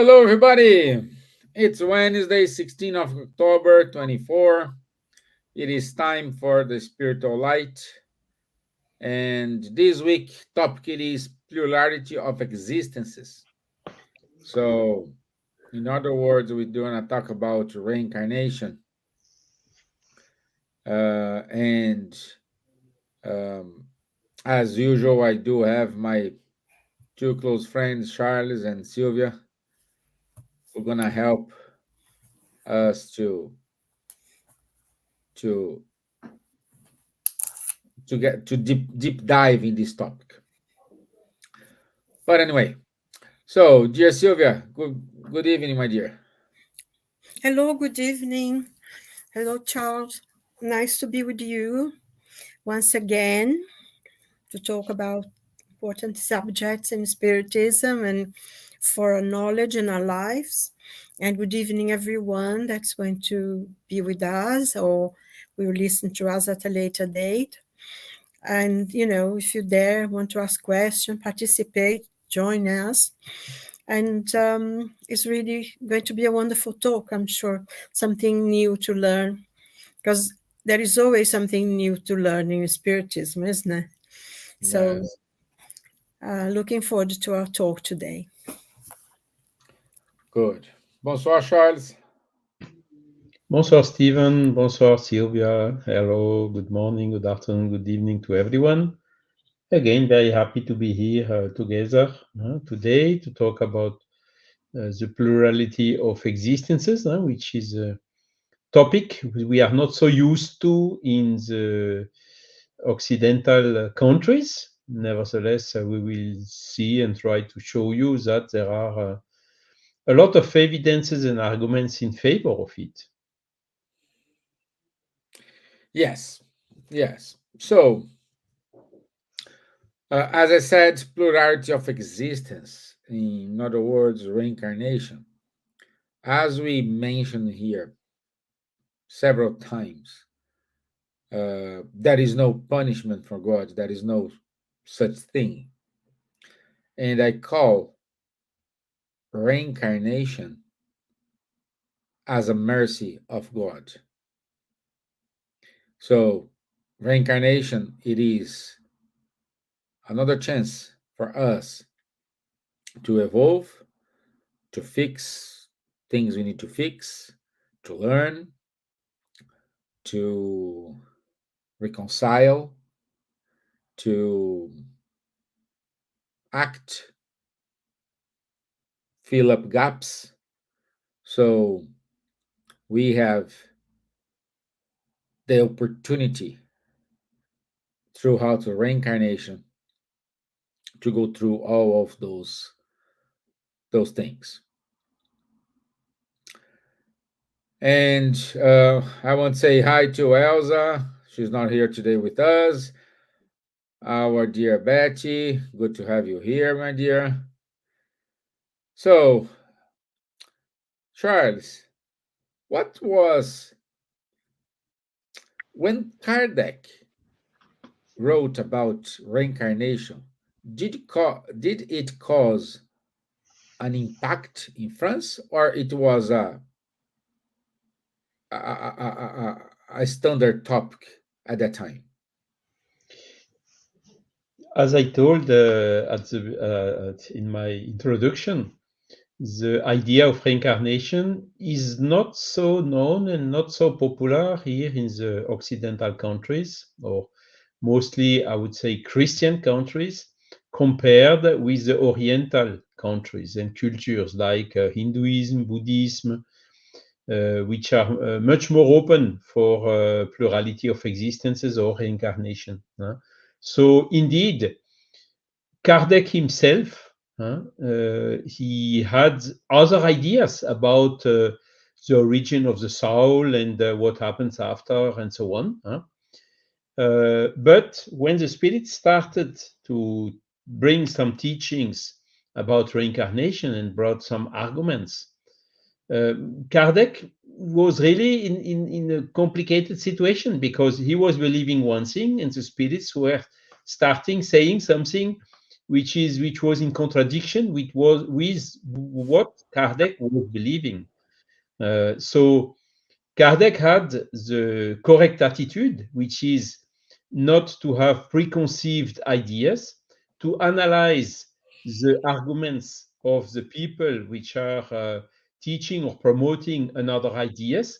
Hello, everybody. It's Wednesday, 16th of October, 24. It is time for the spiritual light. And this week, topic it is plurality of existences. So, in other words, we're going to talk about reincarnation. And um, as usual, I do have my two close friends, Charles and Silvia, who are going to help us to get to deep dive in this topic. But anyway, so dear Silvia, good evening, my dear. Hello, good evening. Hello, Charles. Nice to be with you once again to talk about important subjects in Spiritism and for our knowledge in our lives. And good evening, everyone that's going to be with us or will listen to us at a later date. And, if you dare, want to ask questions, participate, join us. And it's really going to be a wonderful talk, I'm sure. Something new to learn, because there is always something new to learn in Spiritism, isn't it? So, Yes, looking forward to our talk today. good. Bonsoir, Charles. Bonsoir, Stevan. Bonsoir, Silvia. Hello, good morning, good afternoon, good evening to everyone. Again, very happy to be here together today to talk about the plurality of existences, which is a topic we are not so used to in the Occidental countries. Nevertheless, we will see and try to show you that there are a lot of evidences and arguments in favor of it. Yes, yes. So, as I said, plurality of existence. In other words, reincarnation. As we mentioned here several times, there is no punishment for God. There is no such thing. And I call reincarnation as a mercy of God. So, reincarnation, it is another chance for us to evolve, to fix things we need to fix, to learn, to reconcile, to act, fill up gaps. So, we have the opportunity throughout the reincarnation to go through all of those things. And I want to say hi to Elsa. She's not here today with us. Our dear Betty, good to have you here, my dear. So, Charles, what was when Kardec wrote about reincarnation? Did it cause an impact in France, or it was a standard topic at that time? As I told in my introduction, the idea of reincarnation is not so known and not so popular here in the Occidental countries, or mostly, I would say, Christian countries, compared with the Oriental countries and cultures like Hinduism, Buddhism, which are much more open for plurality of existences or reincarnation. So, indeed, Kardec himself, he had other ideas about the origin of the soul and what happens after and so on. But when the spirit started to bring some teachings about reincarnation and brought some arguments, Kardec was really in a complicated situation because he was believing one thing and the spirits were starting saying something which was in contradiction with what Kardec was believing. So Kardec had the correct attitude, which is not to have preconceived ideas, to analyze the arguments of the people which are teaching or promoting another ideas,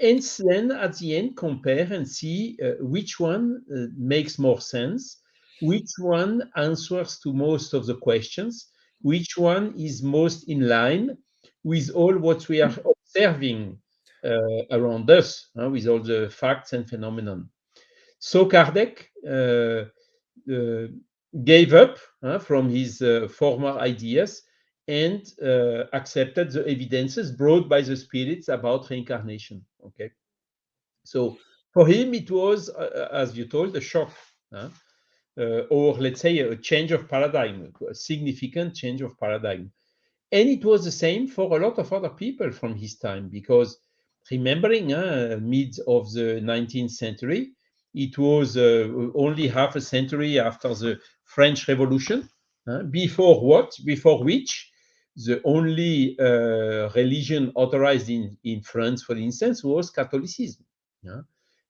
and then at the end compare and see which one makes more sense, which one answers to most of the questions, which one is most in line with all what we are observing around us, with all the facts and phenomenon. So Kardec gave up from his former ideas and accepted the evidences brought by the spirits about reincarnation. Okay, so for him it was, as you told, a shock, or let's say a change of paradigm, a significant change of paradigm. And it was the same for a lot of other people from his time, because remembering mid of the 19th century, it was only half a century after the French Revolution, before which the only religion authorized in France, for instance, was Catholicism.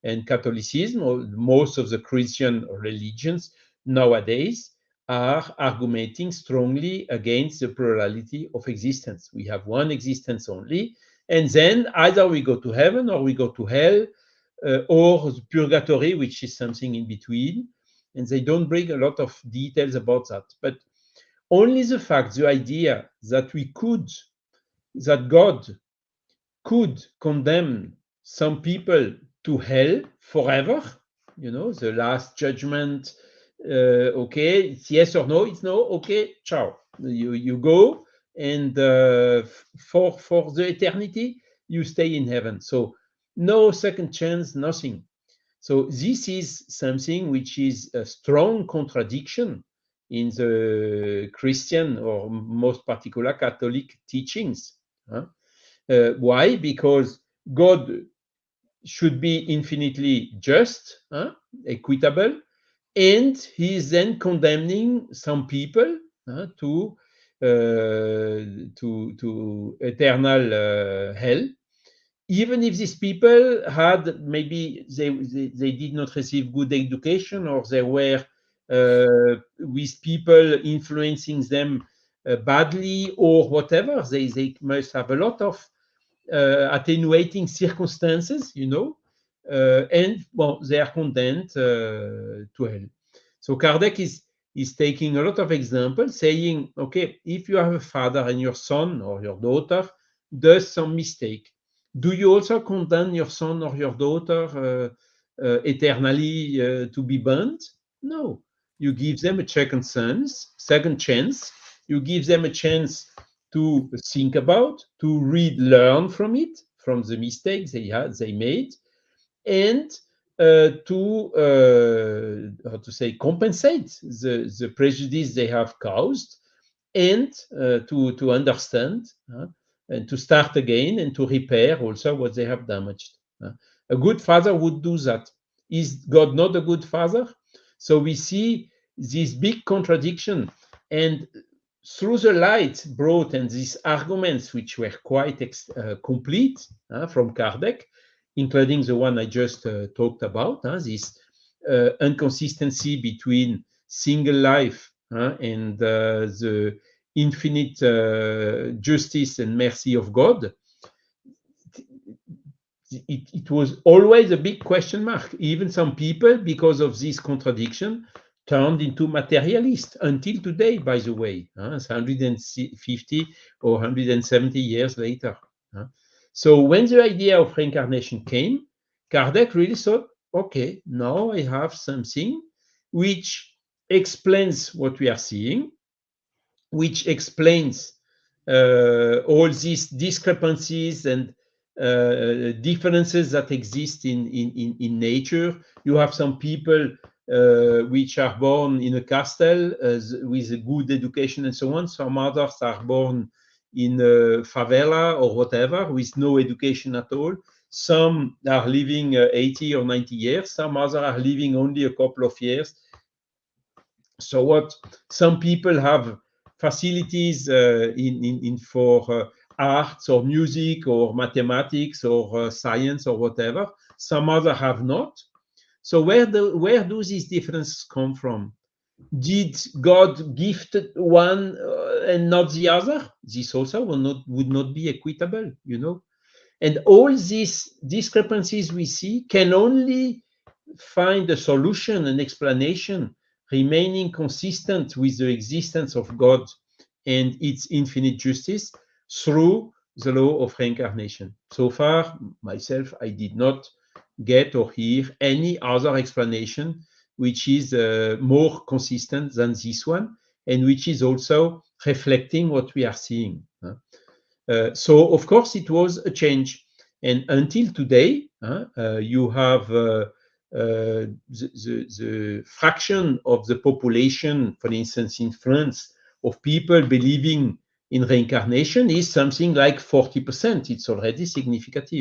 And Catholicism, or most of the Christian religions nowadays, are arguing strongly against the plurality of existence. We have one existence only, and then either we go to heaven or we go to hell, or purgatory, which is something in between. And they don't bring a lot of details about that. But only the fact, the idea that that God could condemn some people to hell forever, the last judgment. Okay, it's yes or no, it's no, okay, ciao, you go, and for the eternity you stay in heaven, so no second chance, nothing. So this is something which is a strong contradiction in the Christian, or most particular Catholic teachings. Why? Because God should be infinitely just, equitable, and he is then condemning some people to eternal hell, even if these people had, maybe they did not receive good education, or they were with people influencing them badly, or whatever. They must have a lot of attenuating circumstances, and well, they are condemned to hell. So Kardec is taking a lot of examples, saying, okay, if you have a father and your son or your daughter does some mistake, do you also condemn your son or your daughter eternally to be burned? No. You give them a second chance. You give them a chance to think about, to learn from it, from the mistakes they made, and to how to say, compensate the prejudice they have caused, and to understand, and to start again, and to repair also what they have damaged. A good father would do that. Is God not a good father? So we see this big contradiction, and through the light brought and these arguments, which were quite complete from Kardec, including the one I just talked about, this inconsistency between single life and the infinite justice and mercy of God. It was always a big question mark. Even some people, because of this contradiction, turned into materialists until today, by the way. It's 150 or 170 years later. So when the idea of reincarnation came, Kardec really thought, okay, now I have something which explains what we are seeing, which explains all these discrepancies and differences that exist in nature. You have some people which are born in a castle with a good education and so on. Some others are born in a favela or whatever with no education at all. Some are living 80 or 90 years. Some others are living only a couple of years. So what some people have facilities in for arts or music or mathematics or science or whatever. Some other have not. So where do these differences come from? Did God gift one and not the other? This also would not be equitable, you know. And all these discrepancies we see can only find a solution, an explanation, remaining consistent with the existence of God and its infinite justice through the law of reincarnation. So far, myself, I did not get or hear any other explanation which is more consistent than this one and which is also reflecting what we are seeing. So, of course, it was a change. And until today, you have the fraction of the population, for instance, in France, of people believing in reincarnation is something like 40%. It's already significant.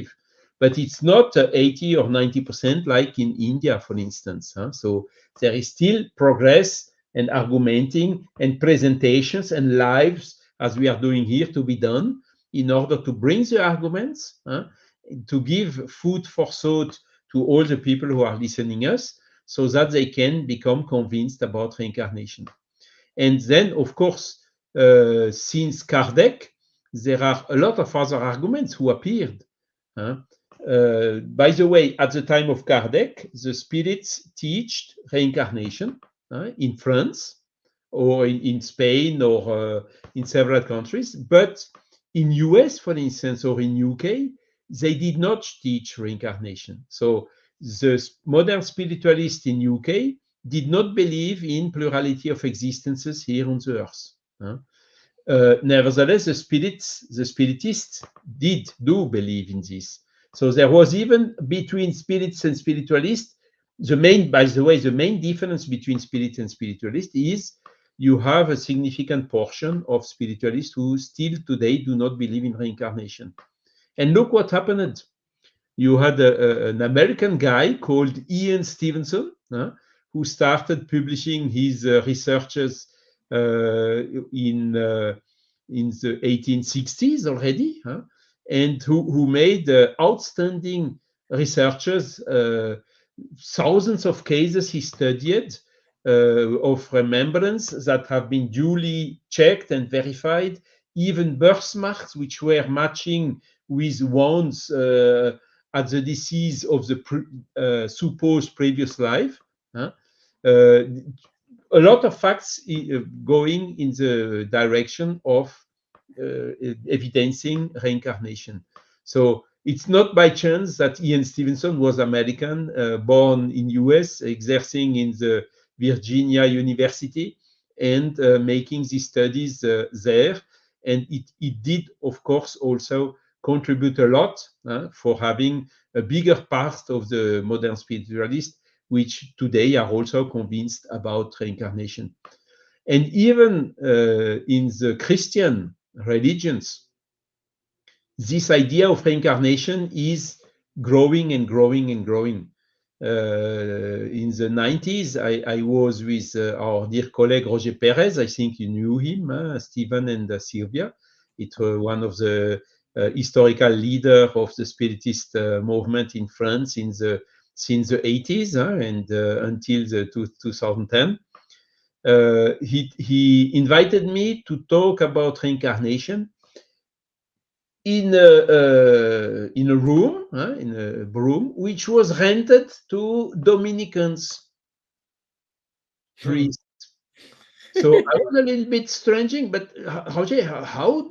But it's not 80 or 90% like in India, for instance. So there is still progress and argumenting and presentations and lives, as we are doing here, to be done in order to bring the arguments, to give food for thought to all the people who are listening us, so that they can become convinced about reincarnation. And then, of course, since Kardec, there are a lot of other arguments who appeared. By the way, at the time of Kardec, the spirits taught reincarnation in France or in Spain or in several countries, but in US, for instance, or in UK, they did not teach reincarnation. So the modern spiritualists in UK did not believe in plurality of existences here on the earth. Nevertheless, the spiritists do believe in this. So there was even between spirits and spiritualists, by the way, the main difference between spirit and spiritualist is you have a significant portion of spiritualists who still today do not believe in reincarnation. And look what happened. You had an American guy called Ian Stevenson, who started publishing his researches in the 1860s already, and who made outstanding researches. Thousands of cases he studied of remembrance that have been duly checked and verified, even birthmarks which were matching with wounds at the disease of the supposed previous life. A lot of facts going in the direction of evidencing reincarnation. So it's not by chance that Ian Stevenson was American, born in US, exercising in the Virginia University and making these studies there. And it did, of course, also contribute a lot for having a bigger part of the modern spiritualists, which today are also convinced about reincarnation. And even in the Christian religions, this idea of reincarnation is growing and growing and growing. In the 90s, I was with our dear colleague Roger Perez. I think you knew him, Stevan and Silvia. It was one of the historical leader of the Spiritist movement in France since the 80s and until the 2010. He invited me to talk about reincarnation in a room, which was rented to Dominicans priests. So I was a little bit stranging, but Roger, how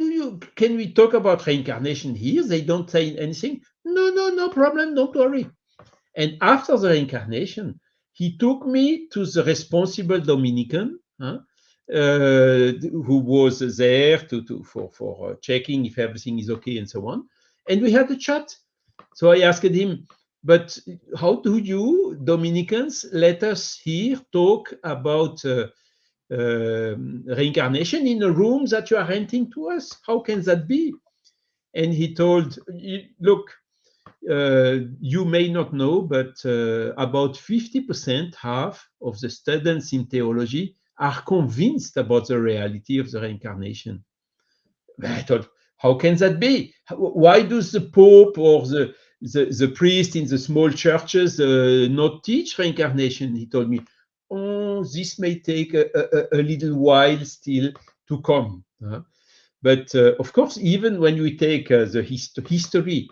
can we talk about reincarnation here? They don't say anything. No problem, don't worry. And after the reincarnation, he took me to the responsible Dominican, who was there for checking if everything is okay and so on. And we had a chat. So I asked him, but how do you Dominicans let us here talk about reincarnation in a room that you are renting to us? How can that be? And he told, look, you may not know, but about 50% half of the students in theology are convinced about the reality of the reincarnation. I thought, how can that be? Why does the Pope or the priest in the small churches not teach reincarnation? He told me, oh, this may take a little while still to come. But of course, even when we take the history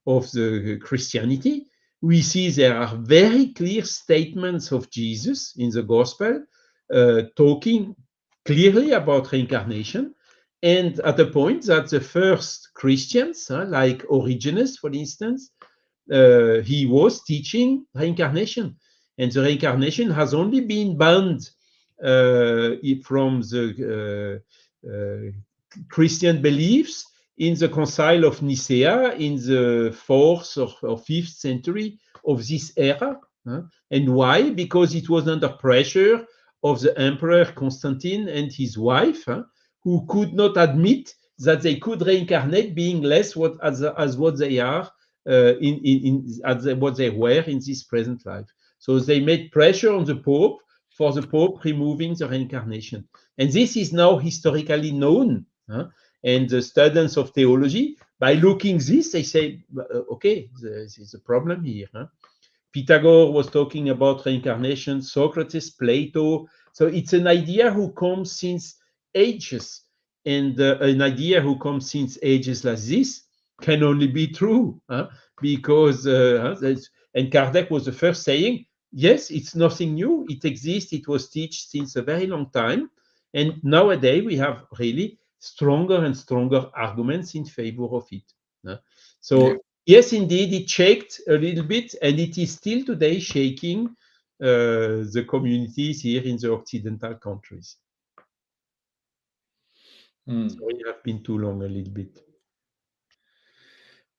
of the Christianity, we see there are very clear statements of Jesus in the gospel talking clearly about reincarnation. And at the point that the first Christians, like Origenes, for instance, he was teaching reincarnation. And the reincarnation has only been banned from the Christian beliefs in the Council of Nicaea in the 4th or 5th century of this era. And why? Because it was under pressure of the Emperor Constantine and his wife, who could not admit that they could reincarnate being less as what they are what they were in this present life. So they made pressure on the Pope for the Pope removing the reincarnation. And this is now historically known. And the students of theology, by looking this, they say, okay, this is a problem here. Pythagoras was talking about reincarnation, Socrates, Plato. So it's an idea who comes since ages. And an idea who comes since ages like this can only be true, because, and Kardec was the first saying, yes, it's nothing new. It exists. It was taught since a very long time. And nowadays we have really stronger and stronger arguments in favor of it. So yes, indeed, it shaked a little bit, and it is still today shaking the communities here in the Occidental countries. Sorry, I've been too long a little bit.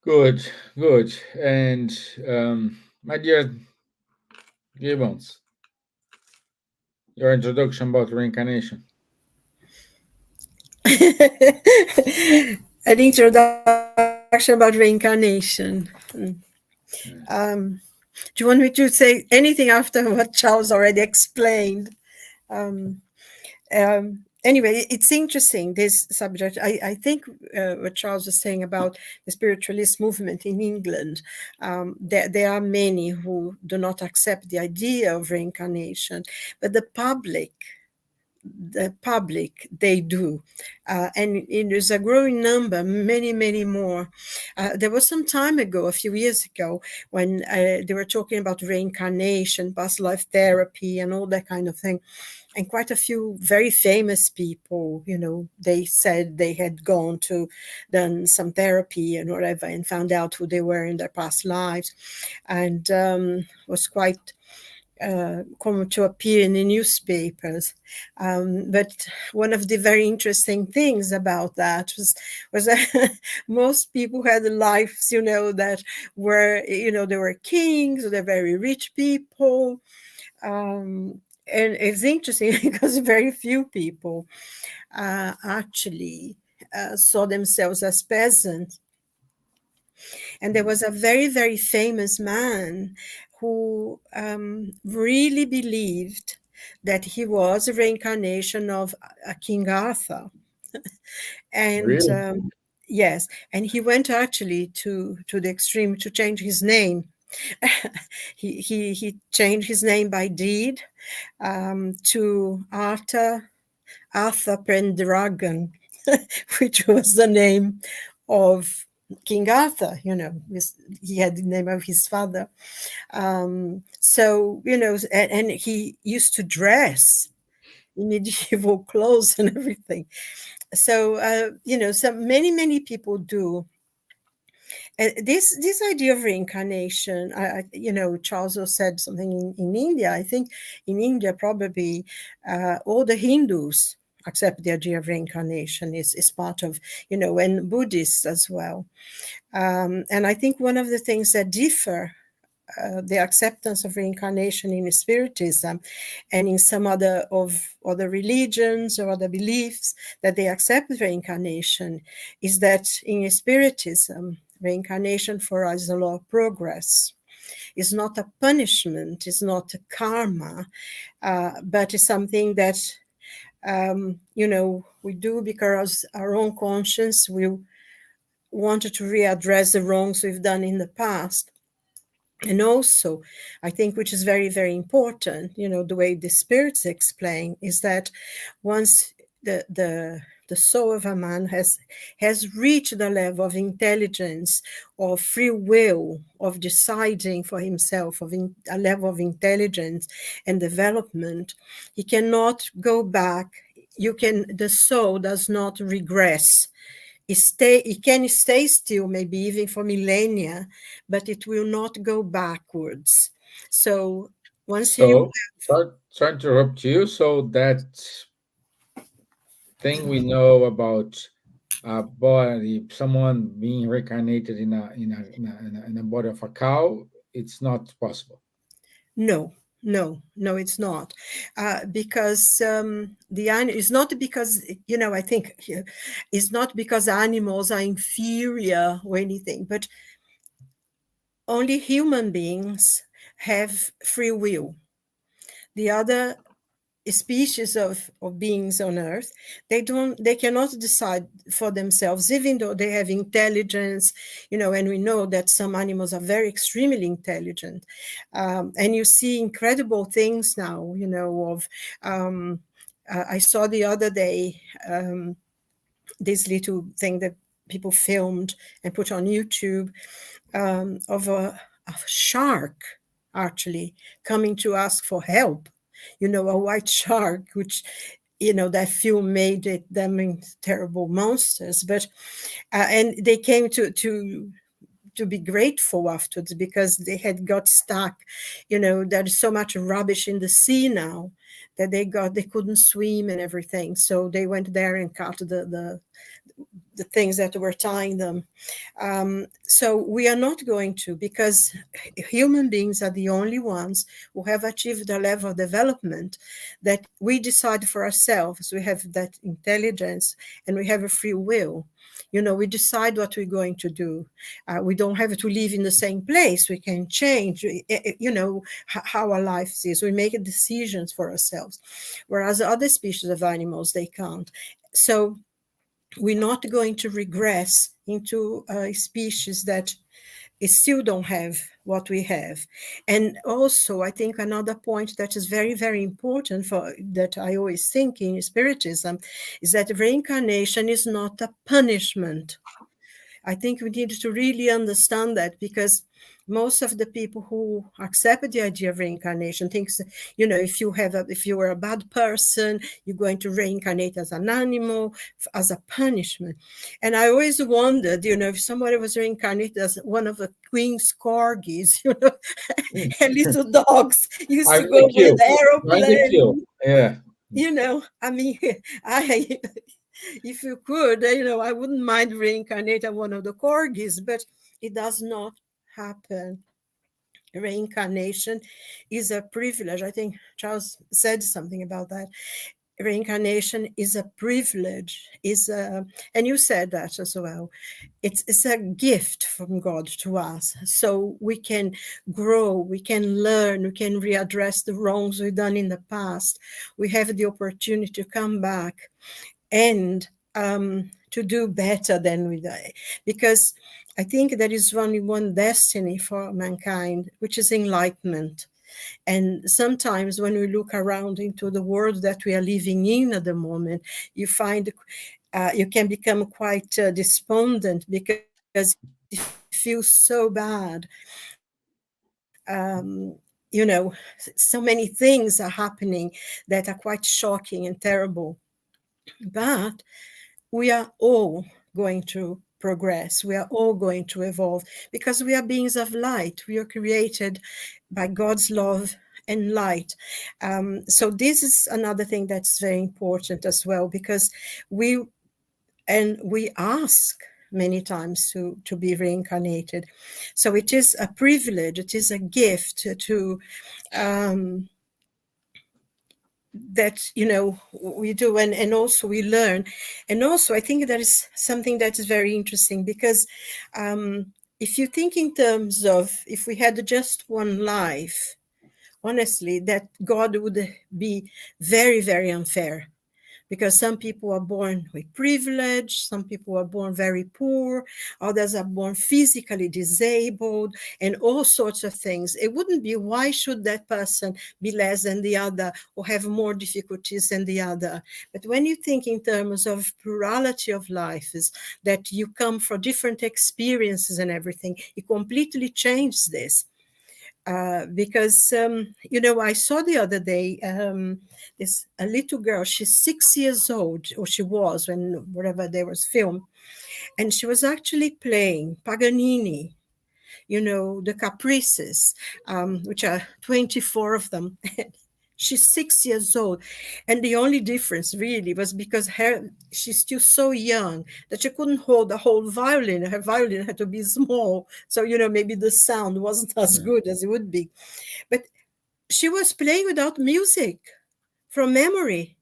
Good, good. And my dear Gibbons, your introduction about reincarnation. An introduction about reincarnation. Do you want me to say anything after what Charles already explained? Anyway, it's interesting, this subject. I think what Charles was saying about the spiritualist movement in England, there are many who do not accept the idea of reincarnation, but the public, they do. And there's a growing number, many more. There was some time ago, a few years ago, when they were talking about reincarnation, past life therapy, and all that kind of thing. And quite a few very famous people, they said they had done some therapy and whatever, and found out who they were in their past lives, and was quite come to appear in the newspapers. But one of the very interesting things about that was that most people had lives, that were, they were kings, or they're very rich people. And it's interesting because very few people actually saw themselves as peasants. And there was a very, very famous man who really believed that he was a reincarnation of King Arthur. And Really? yes, and he went actually to the extreme to change his name. he changed his name by deed to Arthur Pendragon, which was the name of King Arthur. He had the name of his father. So, and he used to dress in medieval clothes and everything. So, so many people do. This idea of reincarnation, Charles said something in India. I think in India, probably all the Hindus accept the idea of reincarnation is part of, and Buddhists as well. And I think one of the things that differ the acceptance of reincarnation in Spiritism and in some other religions or other beliefs that they accept reincarnation is that in Spiritism, reincarnation for us is a law of progress. It's not a punishment, it's not a karma, but it's something that We do because our own conscience will wanted to readdress the wrongs we've done in the past. And also, I think, which is very, very important, the way the spirits explain, is that once the soul of a man has reached the level of intelligence, of free will, of deciding for himself, a level of intelligence and development, he cannot go back. The soul does not regress. It can stay still, maybe even for millennia, but it will not go backwards. So once you So, sorry to interrupt you. So that thing we know about a body, someone being reincarnated in a body of a cow, it's not possible. No, no, it's not, because it's not because I think it's not because animals are inferior or anything, but only human beings have free will. The other species of beings on earth, they cannot decide for themselves, even though they have intelligence, and we know that some animals are very extremely intelligent, and you see incredible things now, of I saw the other day, this little thing that people filmed and put on YouTube, of a shark actually coming to ask for help. A white shark, which that film made them in terrible monsters, but and they came to be grateful afterwards because they had got stuck. There's so much rubbish in the sea now that they couldn't swim and everything, so they went there and cut the things that were tying them. So we are not going to, because human beings are the only ones who have achieved a level of development that we decide for ourselves. We have that intelligence and we have a free will. We decide what we're going to do. We don't have to live in the same place. We can change, how our life is. We make decisions for ourselves, whereas other species of animals, they can't. So we're not going to regress into a species that still don't have what we have. And also, I think another point that is very, very important that I always think in Spiritism is that reincarnation is not a punishment. I think we need to really understand that, because most of the people who accept the idea of reincarnation thinks, if you were a bad person, you're going to reincarnate as an animal, as a punishment. And I always wondered, if somebody was reincarnated as one of the queen's corgis, and little dogs used to I'm the go with kill. the I'm the kill. aeroplane. Yeah. I mean, I if you could, I wouldn't mind reincarnating one of the corgis, but it does not happen. Reincarnation is a privilege. I think Charles said something about that. Reincarnation is a privilege, and you said that as well. It's a gift from God to us, so we can grow, we can learn, we can readdress the wrongs we've done in the past. We have the opportunity to come back and to do better than we did, because I think there is only one destiny for mankind, which is enlightenment. And sometimes when we look around into the world that we are living in at the moment, you find you can become quite despondent, because it feels so bad. So many things are happening that are quite shocking and terrible. But we are all going to progress. We are all going to evolve, because we are beings of light. We are created by God's love and light. So this is another thing that's very important as well, because we ask many times to be reincarnated. So it is a privilege, it is a gift to that we do, and also we learn. And also I think that is something that is very interesting, because if you think in terms of, if we had just one life, honestly, that God would be very, very unfair, because some people are born with privilege, some people are born very poor, others are born physically disabled, and all sorts of things. It wouldn't be, why should that person be less than the other or have more difficulties than the other? But when you think in terms of plurality of life, is that you come from different experiences and everything, it completely changes this. Because I saw the other day this a little girl. She's 6 years old, or she was when whatever there was filmed, and she was actually playing Paganini. The Caprices, which are 24 of them. She's 6 years old, and the only difference really was because she's still so young that she couldn't hold the whole violin. Her violin had to be small, so maybe the sound wasn't as good as it would be. But she was playing without music, from memory.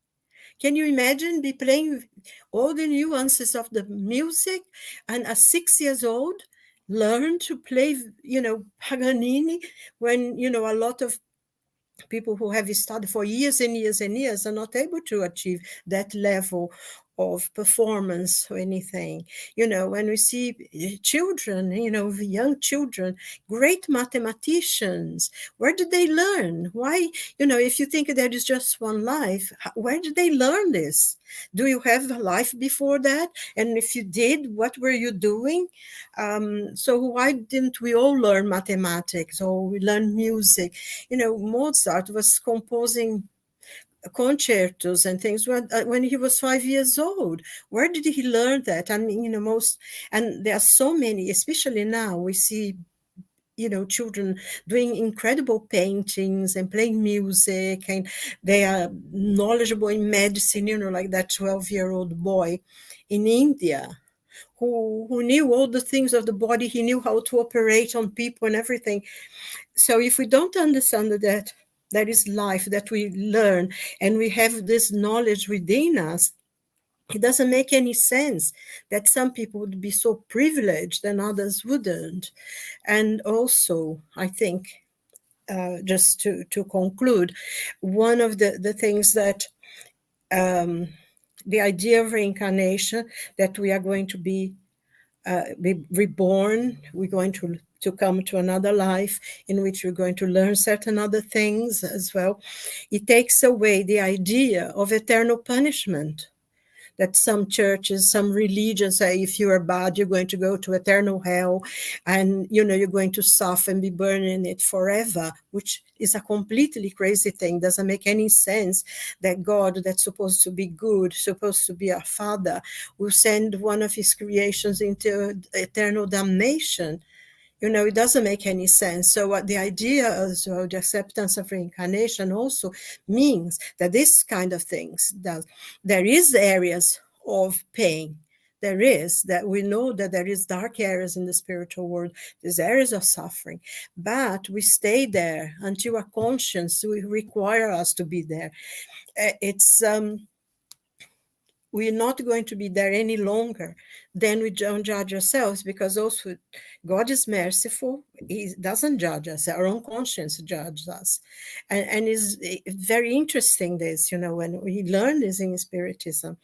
Can you imagine be playing all the nuances of the music, and at 6 years old learn to play Paganini, when a lot of people who have studied for years and years and years are not able to achieve that level of performance or anything. When we see children, young children, great mathematicians, where did they learn? Why, if you think there is just one life, where did they learn this? Do you have a life before that? And if you did, what were you doing? So why didn't we all learn mathematics, or we learn music? Mozart was composing concertos and things when he was 5 years old. Where did he learn that? I mean, and there are so many, especially now we see children doing incredible paintings and playing music, and they are knowledgeable in medicine, like that 12-year-old boy in India who knew all the things of the body. He knew how to operate on people and everything. So if we don't understand that there is life that we learn, and we have this knowledge within us, it doesn't make any sense that some people would be so privileged and others wouldn't. And also, I think, just to conclude, one of the things that the idea of reincarnation, that we are going to be reborn, we're going to come to another life in which we're going to learn certain other things as well. It takes away the idea of eternal punishment that some churches, some religions say, if you are bad, you're going to go to eternal hell, and you're going to suffer and be burned in it forever, which is a completely crazy thing. Doesn't make any sense that God, that's supposed to be good, supposed to be our Father, will send one of his creations into eternal damnation. It doesn't make any sense. So what the idea of the acceptance of reincarnation also means that this kind of things does. There is areas of pain. There is, that we know that there is dark areas in the spiritual world. There's areas of suffering, but we stay there until our conscience will require us to be there. It's we're not going to be there any longer. Then we don't judge ourselves, because also God is merciful. He doesn't judge us. Our own conscience judges us. And it's very interesting this, when we learn this in Spiritism,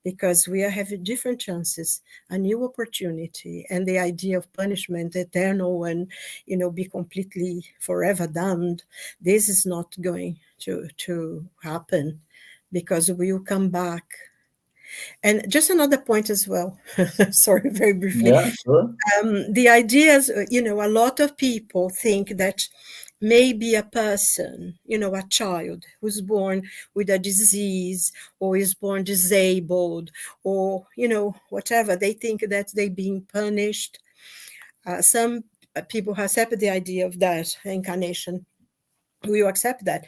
because we are having different chances, a new opportunity, and the idea of punishment, eternal, and, be completely forever damned. This is not going to happen, because we will come back. And just another point as well, sorry, very briefly. Yeah, sure. The idea is, a lot of people think that maybe a person, a child who's born with a disease, or is born disabled, or, whatever, they think that they're being punished. Some people accept the idea of that incarnation. We accept that.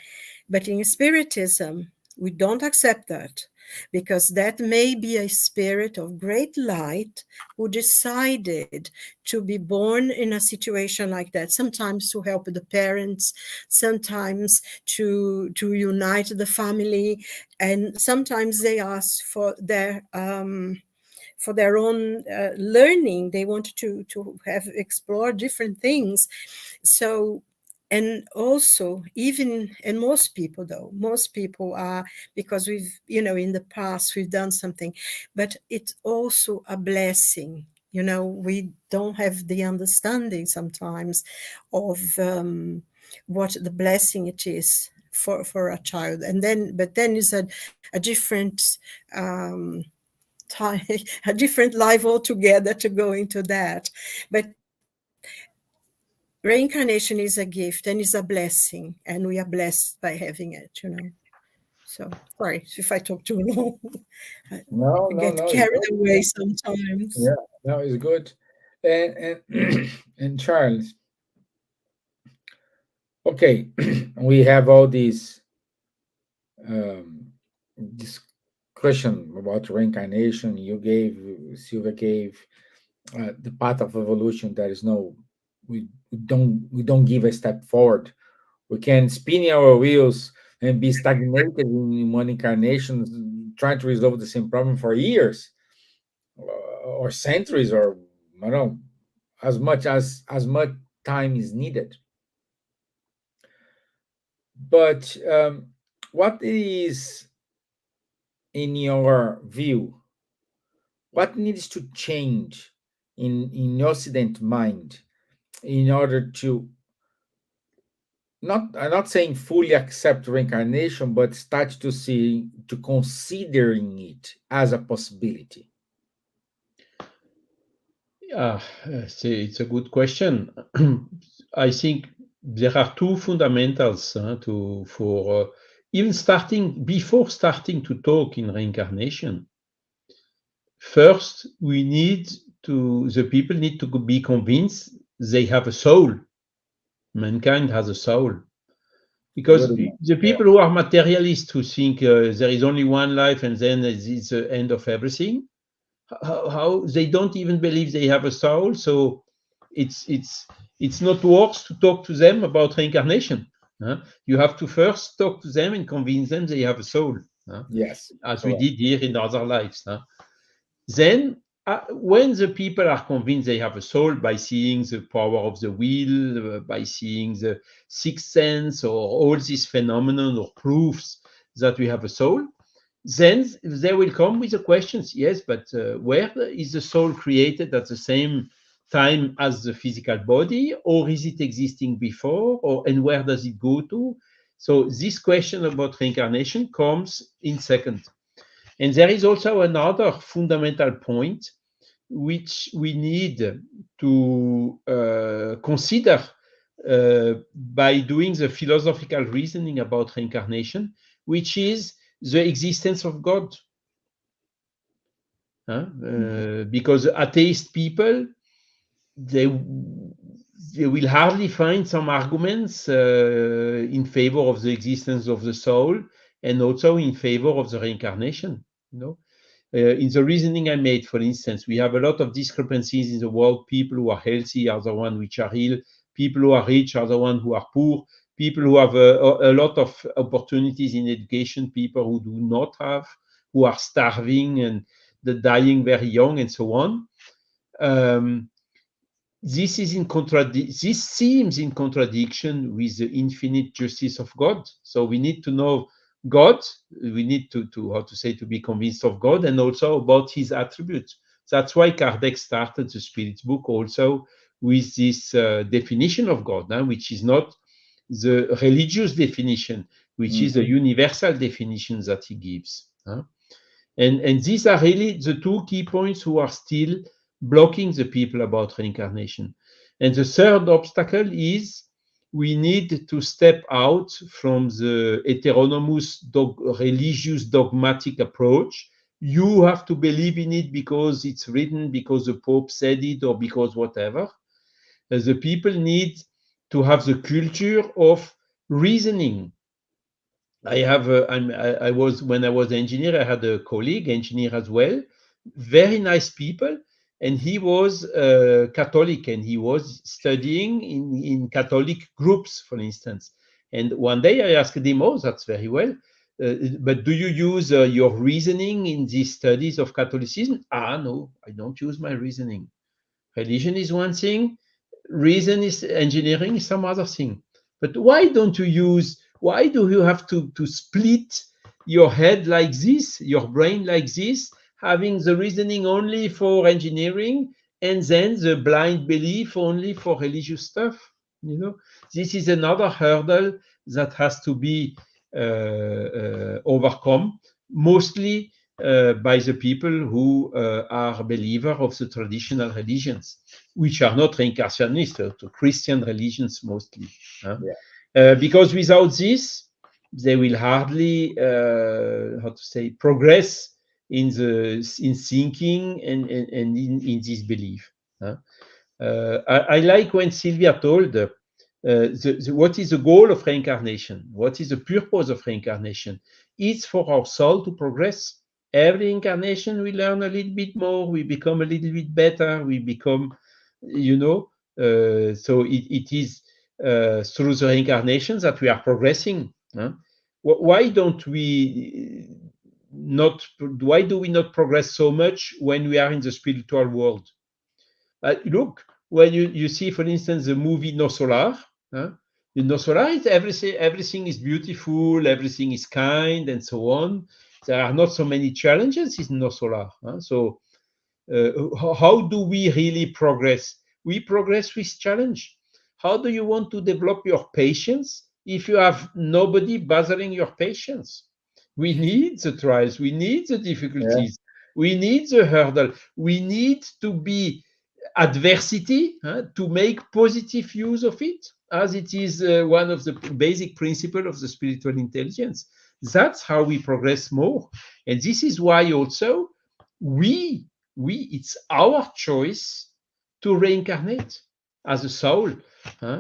But in Spiritism, we don't accept that, because that may be a spirit of great light who decided to be born in a situation like that, sometimes to help the parents, sometimes to unite the family, and sometimes they ask for their own learning. They want to have explore different things. So and also even, and most people, though most people are, because we've, in the past we've done something, but it's also a blessing. We don't have the understanding sometimes of what the blessing it is for a child, and then but then is a different um time, a different life altogether to go into that. But reincarnation is a gift and is a blessing, and we are blessed by having it. So sorry if I talk too long. I No, no, get no, it's carried good. away sometimes. Yeah, no, it's good. And and Charles, okay, we have all these um, discussion about reincarnation. You gave, Silvia gave the path of evolution. There is no, we don't give a step forward. We can spin our wheels and be stagnated in one incarnation, trying to resolve the same problem for years or centuries, or I don't know, as much time is needed. But what is, in your view, what needs to change in Occident mind in order to, not, I'm not saying fully accept reincarnation, but start to see, to considering it as a possibility? Yeah, it's a good question. I think there are two fundamentals to for even starting before starting to talk in reincarnation. First, we need the people need to be convinced they have a soul. Mankind has a soul. Because Good enough. the Yeah. people who are materialists who think there is only one life and then it's the end of everything, how they don't even believe they have a soul. So it's it's it's not worth to talk to them about reincarnation. You have to first talk to them and convince them they have a soul, Yes. as we Correct. did here in other lives. Then, when the people are convinced they have a soul by seeing the power of the will, by seeing the sixth sense, or all these phenomenon or proofs that we have a soul, then they will come with the questions. Yes, but where is the soul created at the same time as the physical body, or is it existing before, or and where does it go to? So this question about reincarnation comes in second. And there is also another fundamental point which we need to consider by doing the philosophical reasoning about reincarnation, which is the existence of God. Mhm. Because atheist people, they they will hardly find some arguments in favor of the existence of the soul and also in favor of the reincarnation. You know, in the reasoning I made, for instance, we have a lot of discrepancies in the world. People who are healthy are the ones which are ill. People who are rich are the ones who are poor. People who have a lot of opportunities in education, people who do not have, who are starving and dying very young, and so on. Um, this seems in contradiction with the infinite justice of God. So we need to know God. We need to how to say, to be convinced of God and also about His attributes. That's why Kardec started the Spirit book also with this definition of God, which is not the religious definition, which is a Mhm. universal definition that he gives. And these are really the two key points who are still blocking the people about reincarnation. And the third obstacle is we need to step out from the heteronomous religious dogmatic approach. You have to believe in it because it's written, because the Pope said it, or because whatever. The people need to have the culture of reasoning. I was when I was engineer, I had a colleague, engineer as well, very nice people, and he was Catholic, and he was studying in Catholic groups, for instance. And one day I asked him, "Oh, that's very well, but do you use your reasoning in these studies of Catholicism?" Ah, no, I don't use my reasoning. Religion is one thing, reason is engineering is some other thing. But why do you have to split your head like this, your brain like this, having the reasoning only for engineering and then the blind belief only for religious stuff? This is another hurdle that has to be overcome, mostly by the people who are believer of the traditional religions, which are not reincarnationist, to Christian religions mostly. Because without this, they will hardly, progress in thinking and in this belief. I like when Silvia told what is the goal of reincarnation? What is the purpose of reincarnation? It's for our soul to progress. Every incarnation, we learn a little bit more, we become a little bit better, we become, so it is through the reincarnations that we are progressing. Why do we not progress so much when we are in the spiritual world? Look, when you see, for instance, the movie No Solar, in No Solar, everything is beautiful, everything is kind, and so on. There are not so many challenges in No Solar. So how do we really progress? We progress with challenge. How do you want to develop your patience if you have nobody bothering your patience? We need the trials, we need the difficulties, we need the hurdle, we need to be adversity to make positive use of it, as it is one of the basic principles of the spiritual intelligence. That's how we progress more. And this is why also it's our choice to reincarnate as a soul.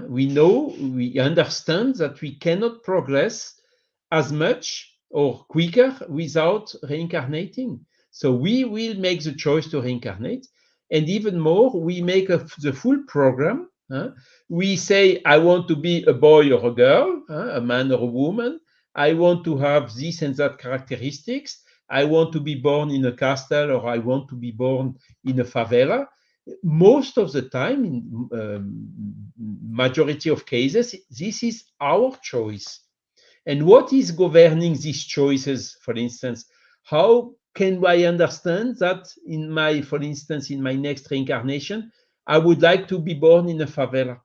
We understand that we cannot progress as much or quicker without reincarnating. So we will make the choice to reincarnate. And even more, we make the full program. We say, I want to be a boy or a girl, a man or a woman. I want to have this and that characteristics. I want to be born in a castle, or I want to be born in a favela. Most of the time, in majority of cases, this is our choice. And what is governing these choices, for instance? How can I understand that for instance, in my next reincarnation, I would like to be born in a favela?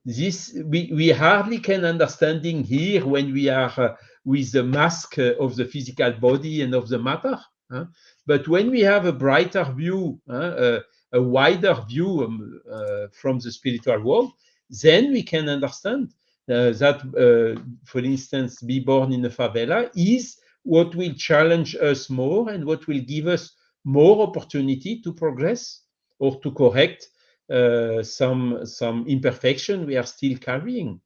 This we hardly can understanding here when we are with the mask of the physical body and of the matter. But when we have a brighter view, a wider view from the spiritual world, then we can understand that, for instance, be born in a favela is what will challenge us more and what will give us more opportunity to progress or to correct some imperfection we are still carrying.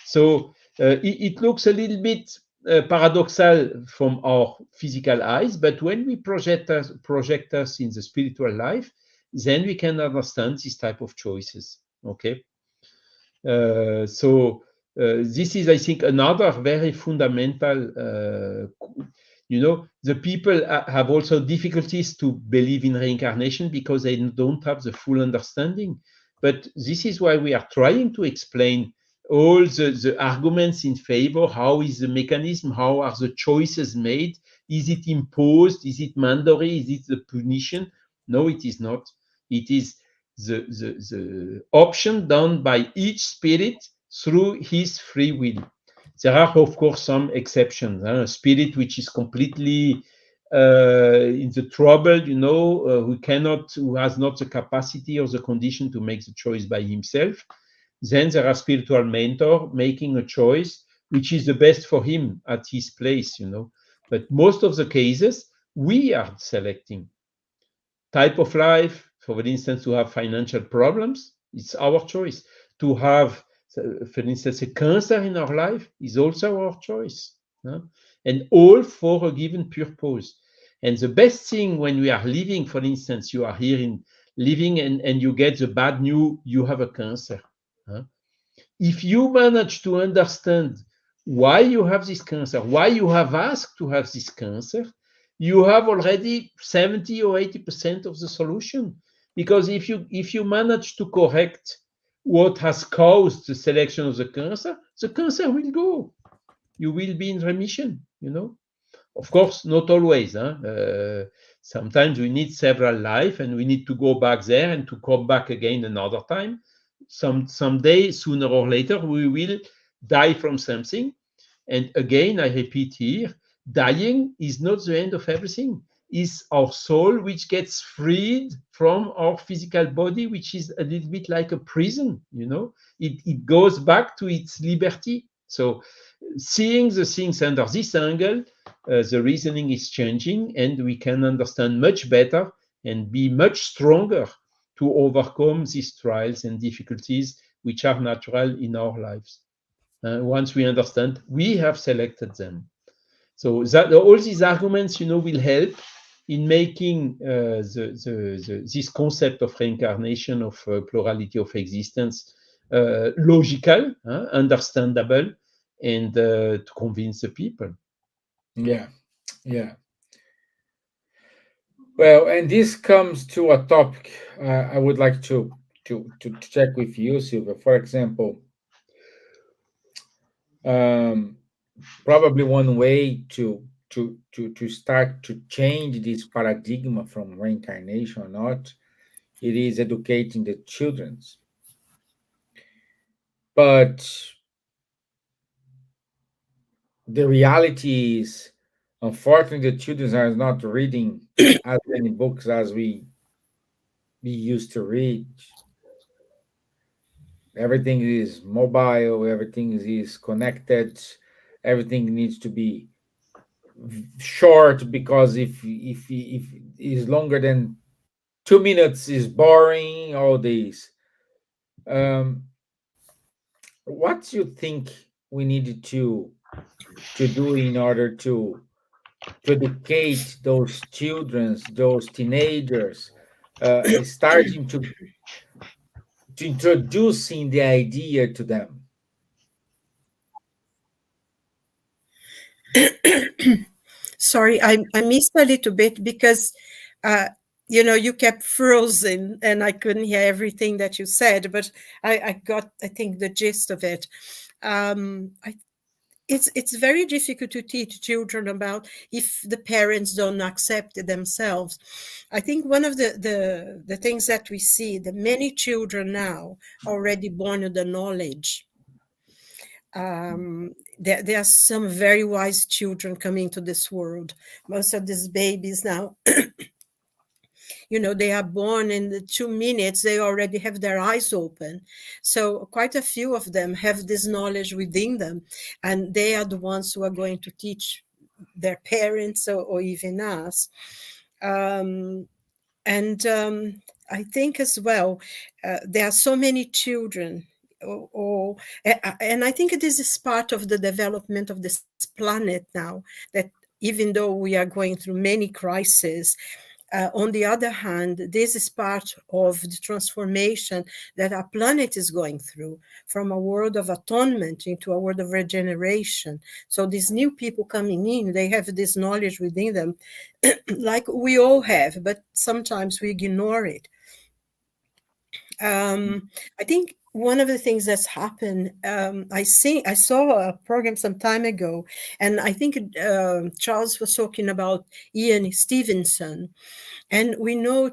So it looks a little bit paradoxal from our physical eyes, but when we project us in the spiritual life, then we can understand this type of choices. Okay. So this is, I think, another very fundamental. The people have also difficulties to believe in reincarnation because they don't have the full understanding. But this is why we are trying to explain all the arguments in favor. How is the mechanism? How are the choices made? Is it imposed? Is it mandatory? Is it the punition? No, it is not. It is the option done by each spirit through his free will. There are, of course, some exceptions. A spirit which is completely in the trouble, who has not the capacity or the condition to make the choice by himself. Then there are spiritual mentor making a choice which is the best for him at his place. But most of the cases, we are selecting type of life. For instance, to have financial problems, it's our choice. To have, for instance, a cancer in our life is also our choice. And all for a given purpose. And the best thing when we are living, for instance, you are here living and you get the bad news, you have a cancer. If you manage to understand why you have this cancer, why you have asked to have this cancer, you have already 70 or 80% of the solution. Because if you manage to correct what has caused the selection of the cancer will go. You will be in remission, you know. Of course, not always. Huh? Sometimes we need several life, and we need to go back there and to come back again another time. Someday, sooner or later, we will die from something. And again, I repeat here, dying is not the end of everything. It's our soul which gets freed from our physical body, which is a little bit like a prison, you know. It goes back to its liberty. So seeing the things under this angle, the reasoning is changing, and we can understand much better and be much stronger to overcome these trials and difficulties which are natural in our lives. Once we understand, we have selected them. So that all these arguments, you know, will help in making this concept of reincarnation, of plurality of existence, logical, understandable, and to convince the people. Yeah, yeah. Well, and this comes to a topic I would like to check with you, Silvia. For example, um, probably one way to start to change this paradigm from reincarnation or not, it is educating the childrens. But the reality is, unfortunately, the children are not reading as many books as we used to read. Everything is mobile, everything is connected, everything needs to be short, because if it is longer than 2 minutes is boring. All these. Um, what do you think we needed to do in order to educate those children, those teenagers, starting to introducing the idea to them? Sorry, I missed a little bit because, uh, you kept frozen and I couldn't hear everything that you said, but I got, I think, the gist of it. I it's very difficult to teach children about if the parents don't accept it themselves. I think one of the things that we see, that many children now already born with the knowledge. There are some very wise children coming to this world. Most of these babies now, they are born in the 2 minutes, they already have their eyes open. So quite a few of them have this knowledge within them, and they are the ones who are going to teach their parents, or even us. Um, and I think as well, there are so many children, and I think this is part of the development of this planet now, that even though we are going through many crises, on the other hand, this is part of the transformation that our planet is going through, from a world of atonement into a world of regeneration. So these new people coming in, they have this knowledge within them, like we all have, but sometimes we ignore it. I think one of the things that's happened, I saw a program some time ago, and I think Charles was talking about Ian Stevenson. And we know,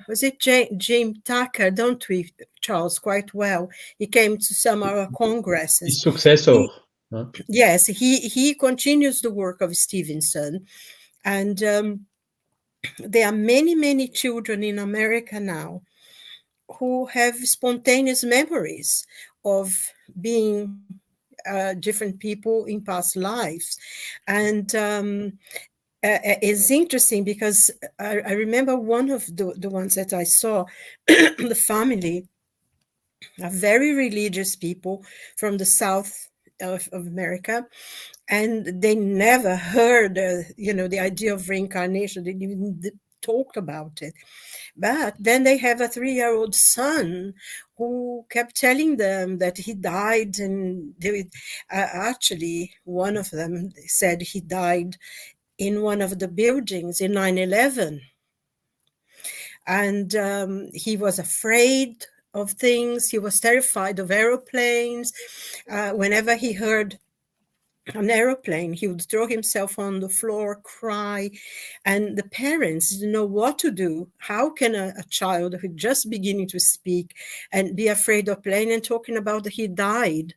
was it James Tucker, don't we, Charles, quite well? He came to some of our His congresses. successor. Huh? Yes, he continues the work of Stevenson. And there are many, many children in America now who have spontaneous memories of being different people in past lives. And it's interesting because I remember one of the ones that I saw, the family are very religious people from the south of America, and they never heard, the idea of reincarnation. They didn't even talk about it. But then they have a 3-year-old son who kept telling them that he died, and actually one of them said he died in one of the buildings in 9/11. And he was afraid of things. He was terrified of aeroplanes. Whenever he heard an aeroplane, he would throw himself on the floor, cry, and the parents didn't know what to do. How can a child who just beginning to speak and be afraid of plane, and talking about that he died,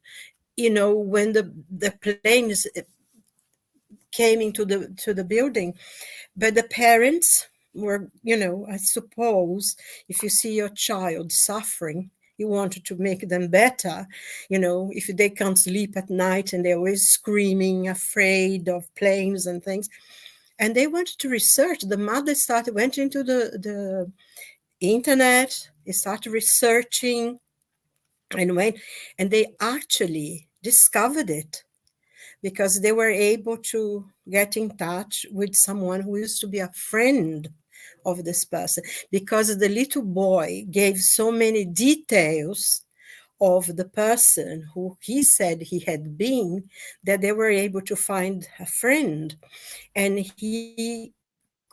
when the planes came into the building. But the parents were, I suppose, if you see your child suffering, you wanted to make them better. If they can't sleep at night and they're always screaming, afraid of planes and things. And they wanted to research. The mother went into the internet, they started researching and they actually discovered it, because they were able to get in touch with someone who used to be a friend of this person, because the little boy gave so many details of the person who he said he had been, that they were able to find a friend. And he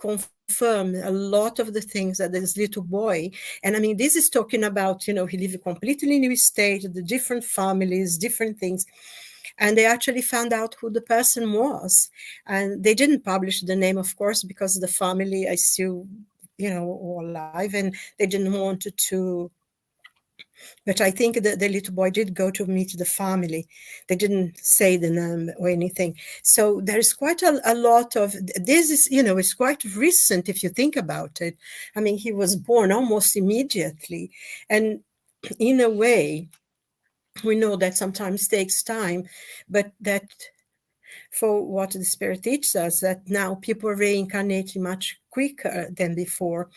confirmed a lot of the things that this little boy, and I mean, this is talking about, he lived a completely new state, the different families, different things. And they actually found out who the person was. And they didn't publish the name, of course, because the family is still, alive, and they didn't want to. But I think that the little boy did go to meet the family. They didn't say the name or anything. So there is quite a lot of this is, it's quite recent if you think about it. I mean, he was born almost immediately. And in a way, we know that sometimes takes time, but that for what the Spirit teaches us, that now people are reincarnating much quicker than before.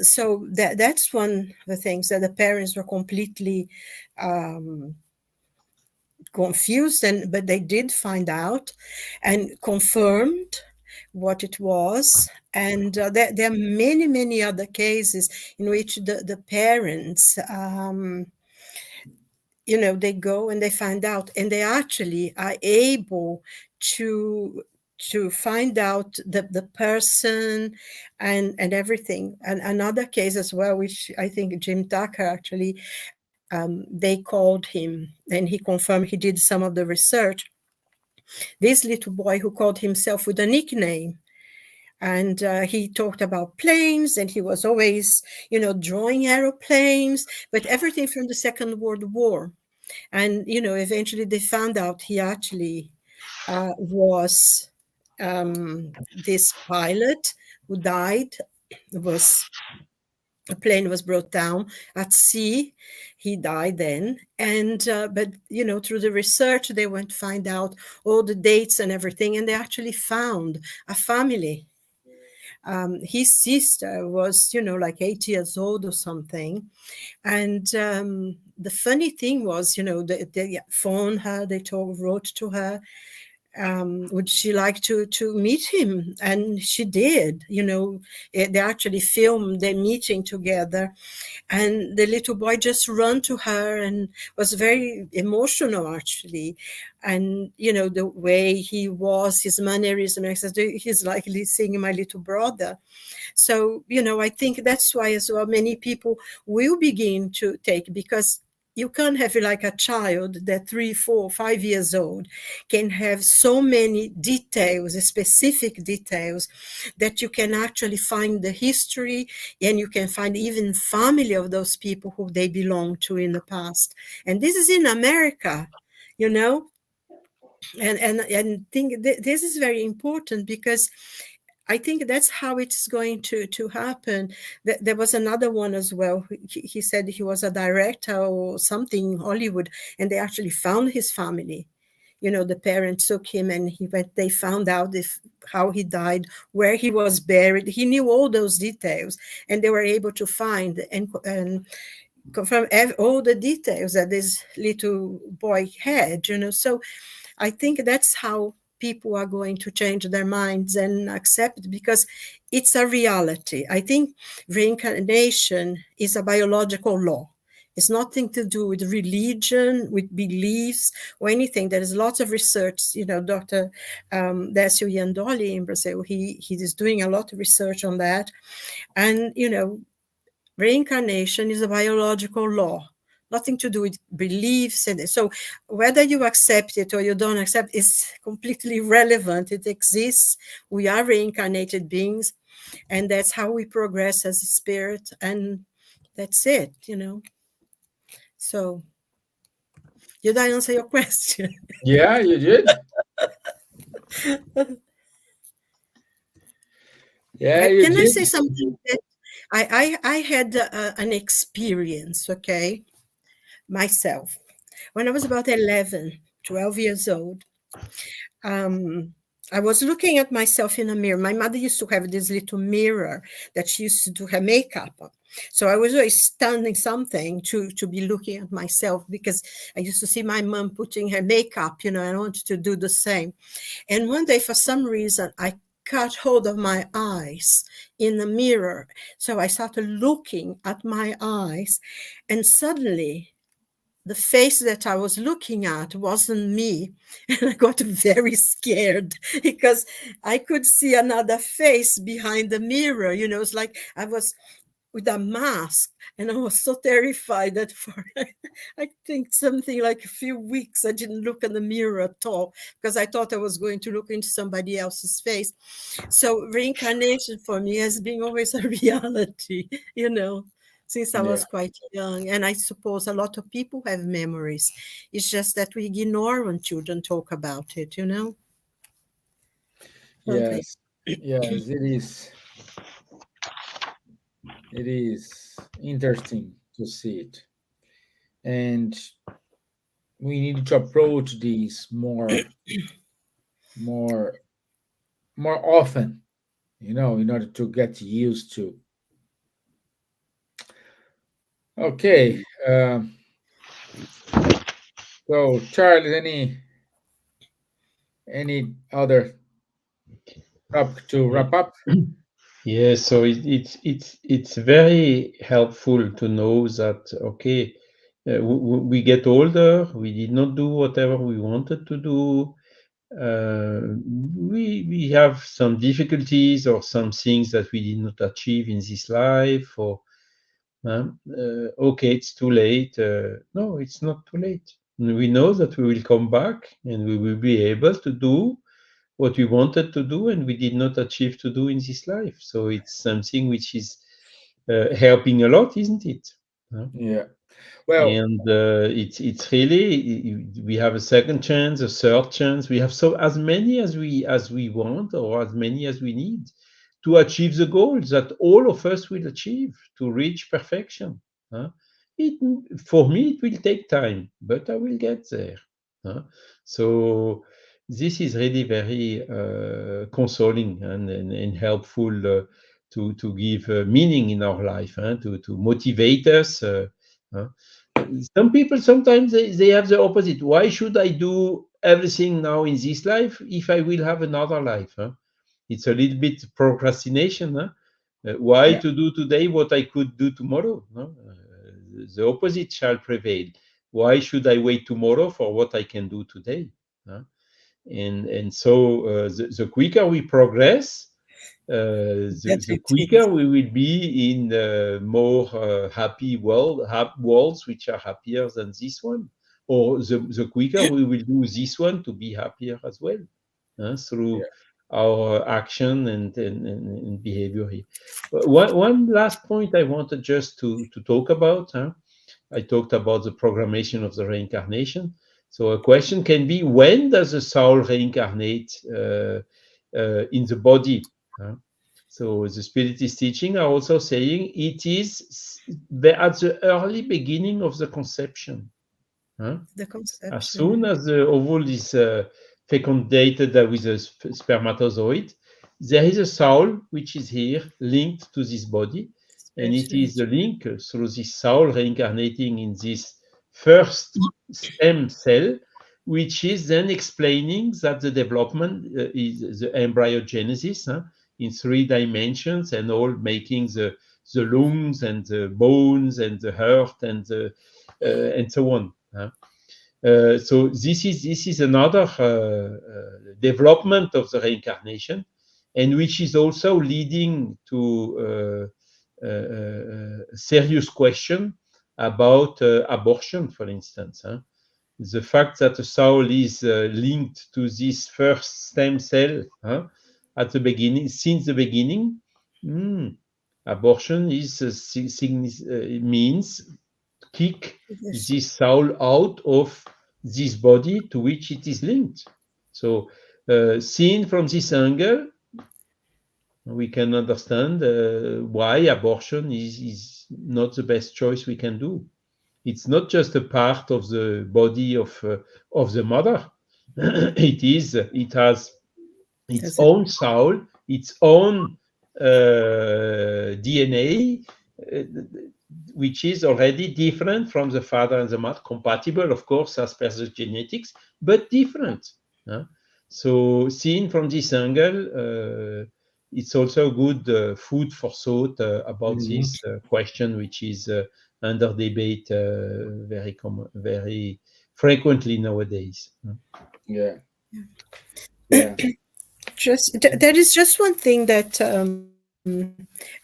So that's one of the things, that the parents were completely confused, but they did find out and confirmed what it was. And there are many, many other cases in which the parents they go and they find out, and they actually are able to find out the person and everything. And another case as well, which I think Jim Tucker actually, they called him and he confirmed he did some of the research. This little boy who called himself with a nickname, and he talked about planes, and he was always, drawing aeroplanes, but everything from the Second World War. And, eventually they found out he actually was this pilot who died. A plane was brought down at sea. He died then. And, but, through the research, they went to find out all the dates and everything. And they actually found a family. His sister was, like 8 years old or something. And the funny thing was, they phoned her, they wrote to her, would she like to meet him? And she did. They actually filmed their meeting together. And the little boy just ran to her and was very emotional, actually. And, the way he was, his mannerism, he's like seeing my little brother. So, I think that's why as well many people will begin to take, because you can't have like a child that 3, 4, 5 years old can have so many details, specific details, that you can actually find the history, and you can find even family of those people who they belong to in the past. And this is in America, and think this is very important, because I think that's how it's going to happen. There was another one as well. He said he was a director or something in Hollywood, and they actually found his family. The parents took him, and they found out how he died, where he was buried. He knew all those details, and they were able to find and confirm all the details that this little boy had. So I think that's how people are going to change their minds and accept, because it's a reality. I think reincarnation is a biological law. It's nothing to do with religion, with beliefs, or anything. There is lots of research. Dr. Décio Iandoli in Brazil, he is doing a lot of research on that. And, Reincarnation is a biological law, nothing to do with beliefs. And so whether you accept it or you don't accept is completely irrelevant. It exists. We are reincarnated beings, and that's how we progress as a spirit. And that's it, you know. So did I answer your question? Yeah, you did. Yeah, you Can I did. say something that I had an experience, okay, myself. When I was about 11, 12 years old, um, I was looking at myself in a mirror. My mother used to have this little mirror that she used to do her makeup on. So I was always standing something to be looking at myself because I used to see my mom putting her makeup, you know, and I wanted to do the same. And one day, for some reason, I caught hold of my eyes in the mirror. So I started looking at my eyes, and suddenly the face that I was looking at wasn't me. And I got very scared because I could see another face behind the mirror. You know, it's like I was with a mask, and I was so terrified that for I think something like a few weeks I didn't look in the mirror at all because I thought I was going to look into somebody else's face. So reincarnation for me has been always a reality, you know, since I Yeah. was quite young. And I suppose a lot of people have memories. It's just that we ignore when children talk about it, you know. Don't they? Yes. Yes, it is. It is interesting to see it. And we need to approach these more more often, you know, in order to get used to. Okay. So Charles, any other topic to wrap up? Yeah, so it's very helpful to know that okay, we get older. We did not do whatever we wanted to do. Uh, we have some difficulties or some things that we did not achieve in this life. Or okay, it's too late. No, it's not too late. We know that we will come back and we will be able to do what we wanted to do and we did not achieve to do in this life. So it's something which is helping a lot, isn't it? Yeah. Well, And it's really we have a second chance, a third chance. We have so as many as we want or as many as we need to achieve the goals that all of us will achieve to reach perfection. Huh? It for me it will take time, but I will get there. Huh? So this is really very consoling and helpful to give meaning in our life, huh? To motivate us. Huh? Some people sometimes they have the opposite. Why should I do everything now in this life if I will have another life? Huh? It's a little bit procrastination. Huh? Why yeah. to do today what I could do tomorrow? No? The opposite shall prevail. Why should I wait tomorrow for what I can do today? Huh? And so the quicker we progress, That the it quicker is. we will be in more happy worlds which are happier than this one, or the quicker we will do this one to be happier as well, through Yeah. our action and behavior here. One last point I wanted just to talk about. I talked about the programmation of the reincarnation. So a question can be, when does the soul reincarnate in the body? Huh? So the spiritist teaching are also saying it is at the early beginning of the conception. Huh? The As conception, soon yeah. as the ovule is fecundated with a spermatozoid, there is a soul which is here linked to this body, and it is Spirit. the link through this soul reincarnating in this first stem cell, which is then explaining that the development is the embryogenesis, in 3 dimensions, and all making the lungs and the bones and the heart and so on. So this is another development of the reincarnation, and which is also leading to serious question about abortion, for instance. The fact that the soul is linked to this first stem cell at the beginning, since the beginning, abortion is means kick Yes. this soul out of this body to which it is linked. So, seen from this angle, we can understand why abortion is not the best choice we can do. It's not just a part of the body of the mother. It has its That's it. own soul, its own DNA, uh, which is already different from the father and the mother, compatible, of course, as per the genetics, but different. So, seen from this angle, it's also good food for thought about Mhm. this question, which is under debate very frequently nowadays. Yeah, yeah. Just there is just one thing that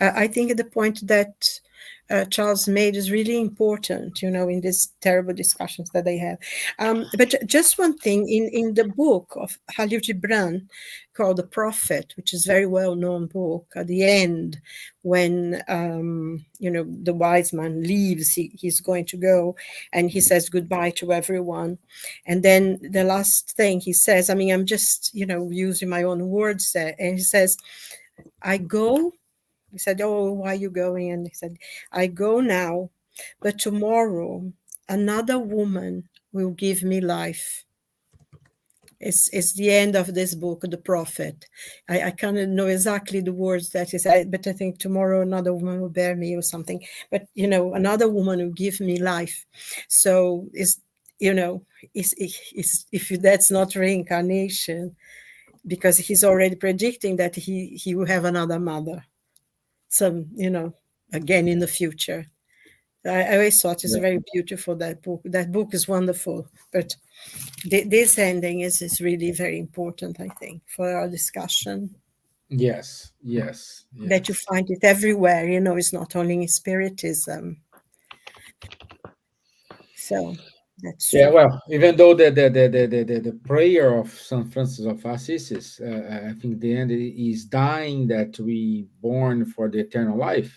I think the point that Charles made is really important, in these terrible discussions that they have. But just one thing in the book of Khalil Gibran called The Prophet, which is a very well known book, at the end, when the wise man leaves, he's going to go, and he says goodbye to everyone, and then the last thing he says, I mean, I'm just using my own words there, and he says, I go. He said, oh, why are you going? And he said, I go now, but tomorrow another woman will give me life. It's the end of this book, The Prophet. I can't know exactly the words that he said, but I think tomorrow another woman will bear me or something. But, another woman will give me life. So if that's not reincarnation, because he's already predicting that he will have another mother. Some, again in the future. I always thought it's Yeah. very beautiful, that book. That book is wonderful. But this ending is really very important, I think, for our discussion. Yes, yes, That you yes. find it everywhere, it's not only in Spiritism. So that's Yeah, true. well, even though the prayer of Saint Francis of Assisi, I think the end is dying that we born for the eternal life.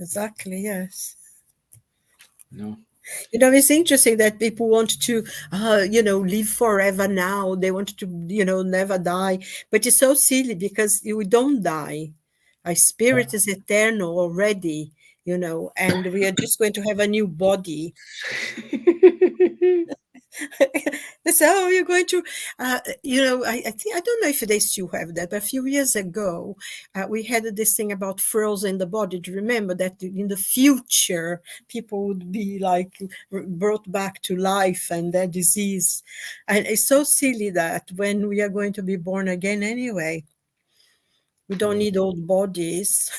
Exactly, yes. You know. It's interesting that people want to, live forever now. They want to, never die. But it's so silly because we don't die. Our spirit is eternal already, and we are just going to have a new body. They say, oh, you're going to, I think, I don't know if they still have that, but a few years ago, we had this thing about frozen in the body. Do you remember that in the future, people would be like brought back to life and their disease? And it's so silly that when we are going to be born again anyway, we don't need old bodies.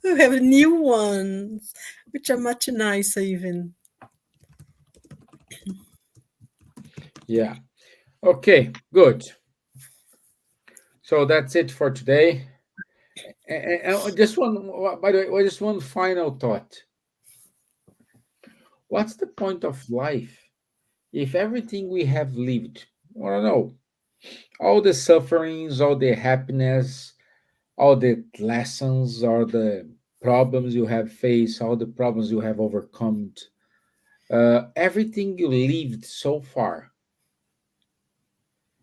We have new ones, which are much nicer even. Yeah. Okay, good. So that's it for today. And just one, by the way, just one final thought. What's the point of life if everything we have lived, I don't know, all the sufferings, all the happiness, all the lessons, all the problems you have faced, all the problems you have overcome, everything you lived so far,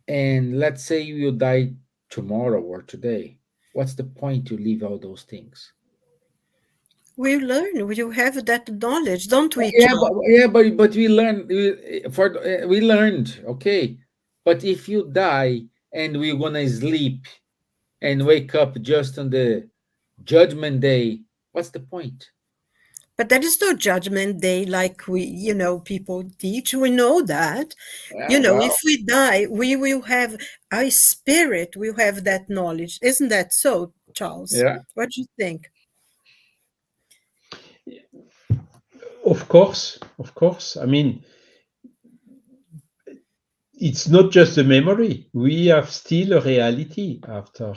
and let's say you die tomorrow or today, what's the point to leave all those things? We learn, we have that knowledge, don't we, Yeah, Charles? but we learned we learned, okay. But if you die and we're gonna sleep and wake up just on the judgment day, what's the point? But there is no judgment day like people teach. We know that. Yeah, If well, we die, we will have our spirit will have that knowledge. Isn't that so, Charles? yeah, What do you think? Of course, of course. I mean, it's not just a memory. We have still a reality after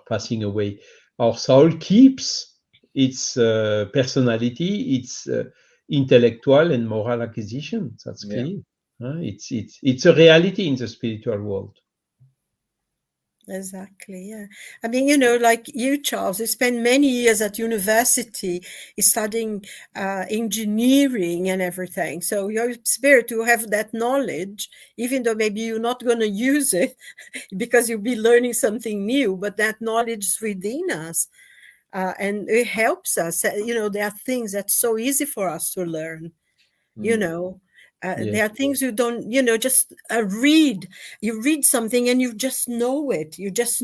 passing away. our soul keeps its personality, its intellectual and moral acquisition. That's Yeah. clear. It's a reality in the spiritual world. Exactly. Yeah. I mean, like you, Charles, you spent many years at university studying engineering and everything. So your spirit will have that knowledge, even though maybe you're not going to use it because you'll be learning something new, but that knowledge is within us. And it helps us. There are things that's so easy for us to learn. you Mm. know Yeah. there are things you don't just you read something and you just know it. It's so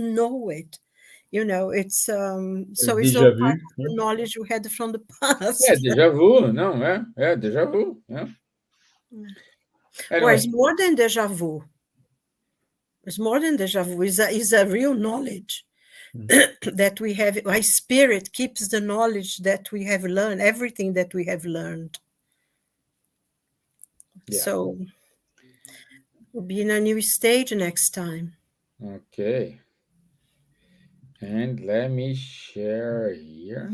it's all Déjà part vu. of the knowledge we had from the Yeah, past. déjà vu. No, yeah, yeah, déjà vu. Yeah. Or it's Anyway, more than deja vu. It's more than deja vu. Is a real knowledge Mm. that we have. My spirit keeps the knowledge that we have learned, everything that we have learned. yeah. So we'll be in a new stage next time. Okay. And let me share here.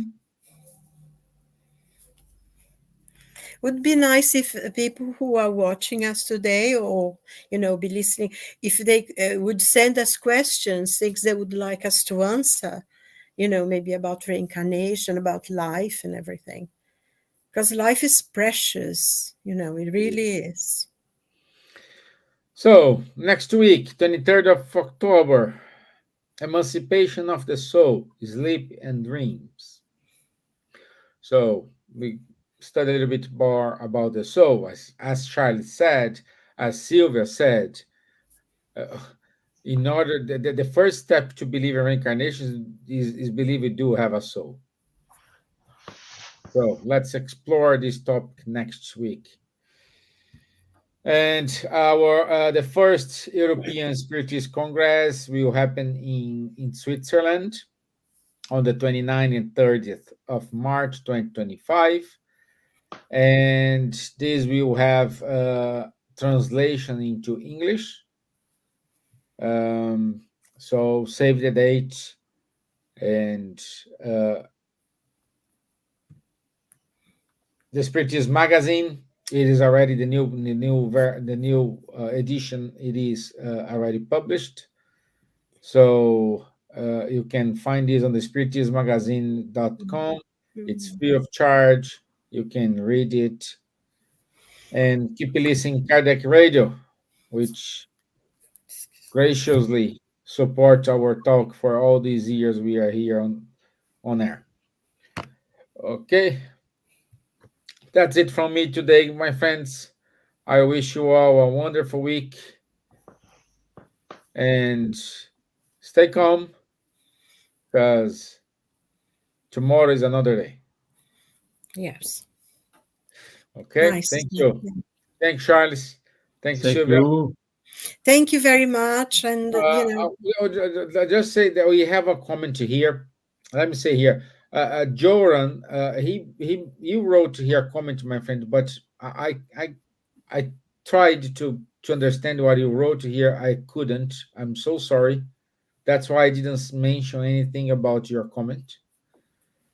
Would be nice if people who are watching us today, or be listening, if they would send us questions, things they would like us to answer, maybe about reincarnation, about life and everything, because life is precious. It really is. So, next week, 23rd of October, Emancipation of the Soul, Sleep and Dreams. So, we studied a little bit more about the soul, as Charlie said, as Silvia said. Uh, in order, the first step to believe in reincarnation is believe we do have a soul. So, let's explore this topic next week. And our the first European Spiritist Congress will happen in Switzerland on the 29th and 30th of March 2025. And this will have translation into English. Um, so save the date, and the Spiritist magazine. It is already the new edition. It is already published. So you can find this on the spiritismagazine.com. It's free of charge. You can read it and keep listening Kardec Radio, which graciously supports our talk for all these years we are here on air. Okay, that's it from me today, my friends. I wish you all a wonderful week and stay calm because tomorrow is another day. Yes. Okay, Nice. thank you. Thanks, Charles. Thanks, Thank Silvia. you. Thank you very much. And I'll just say that we have a comment here. Let me say here, Joran, he wrote here a comment, my friend, but I tried to understand what you wrote here. I couldn't. I'm so sorry. That's why I didn't mention anything about your comment.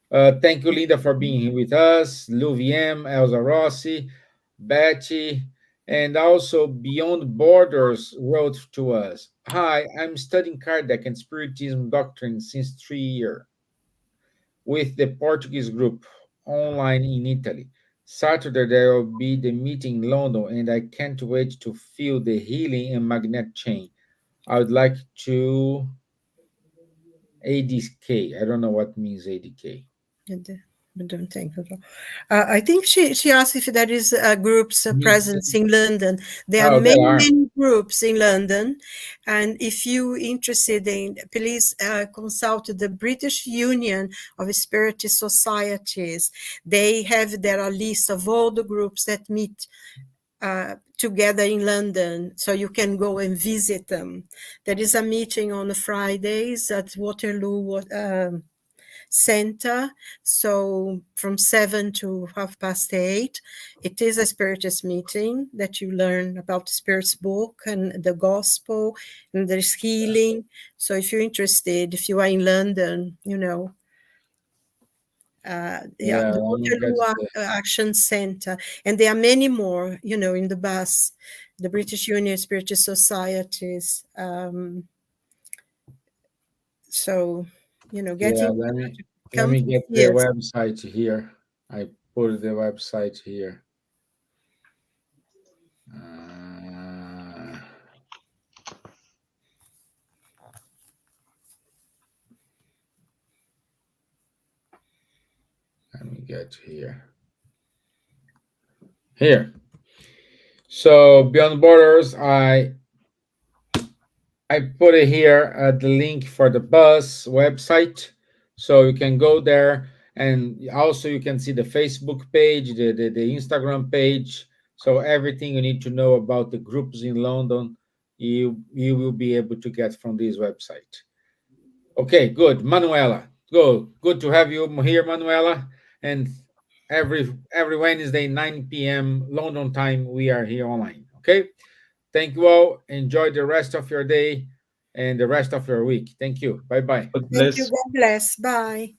Thank you, Linda, for being here with us. Luviem, Elsa Rossi, Betty, and also Beyond Borders wrote to us. Hi, I'm studying Kardec and Spiritism doctrine since 3 years with the Portuguese group online in Italy. Saturday there will be the meeting in London, and I can't wait to feel the healing and magnet chain. I would like to ADK. I don't know what means ADK. I don't think so. I think she asked if there is a group's Means presence in London. There are oh, there many, are. many groups in London. And if you're interested in, please consult the British Union of Spiritist Societies. They have there a list of all the groups that meet together in London, so you can go and visit them. There is a meeting on Fridays at Waterloo Center, so from 7 to 8:30. It is a spiritist meeting that you learn about the Spirit's book and the gospel, and there's healing. So if you're interested, if you are in London, Yeah, Yeah, the let me get Waterloo the, Action Center, and there are many more, in the bus, the British Union Spiritist Societies. So, get yeah, in let touch, me let come me to get the see us. website here. I put the website here. Uh, let me get here. Here. So Beyond Borders, I put it here the link for the bus website, so you can go there, and also you can see the Facebook page, the Instagram page. So everything you need to know about the groups in London, you will be able to get from this website. Okay, good, Manuela. Good to have you here, Manuela. And every Wednesday 9 p.m. London time we are here online. Okay. Thank you all. Enjoy the rest of your day and the rest of your week. Thank you. Bye bye. God Thank you. bless. God bless. Bye.